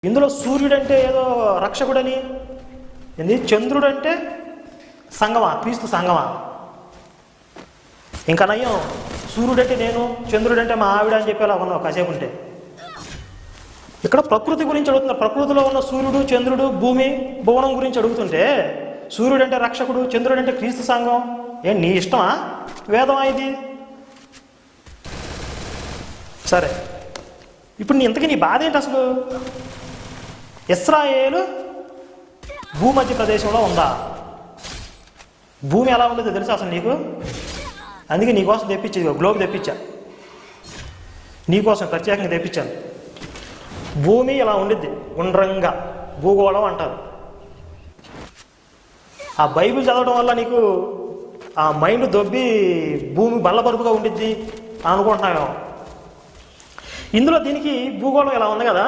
ఇందులో సూర్యుడు అంటే ఏదో రక్షకుడని, ఏంది చంద్రుడు అంటే సంగమా, క్రీస్తు సంగమా. ఇంకా నయ్యం సూర్యుడు అంటే నేను, చంద్రుడు అంటే మా ఆవిడ అని చెప్పేలా ఉన్నావు కాసేపు ఉంటే. ఇక్కడ ప్రకృతి గురించి అడుగుతున్నారు. ప్రకృతిలో ఉన్న సూర్యుడు, చంద్రుడు, భూమి, భువనం గురించి అడుగుతుంటే సూర్యుడు అంటే రక్షకుడు, చంద్రుడు అంటే క్రీస్తు సంఘం. ఏం నీ ఇష్టమా, వేదమా ఇది? సరే, ఇప్పుడు ఇంతకీ నీ బాధ ఏంటి అసలు? ఇశ్రాయేలు భూమధ్య ప్రదేశంలో ఉందా? భూమి ఎలా ఉండదో తెలుసా అసలు నీకు? అందుకే నీకోసం తెప్పించేది, గ్లోబ్ తెప్పించా, నీకోసం ప్రత్యేకంగా తెప్పించాను. భూమి ఇలా ఉండిద్ది గుండ్రంగా, భూగోళం అంటారు. ఆ బైబిల్ చదవడం వల్ల నీకు ఆ మైండ్ దొబ్బి భూమి బల్లబరుపుగా ఉండిద్ది అనుకుంటున్నామేమో. ఇందులో దీనికి భూగోళం ఇలా ఉంది కదా,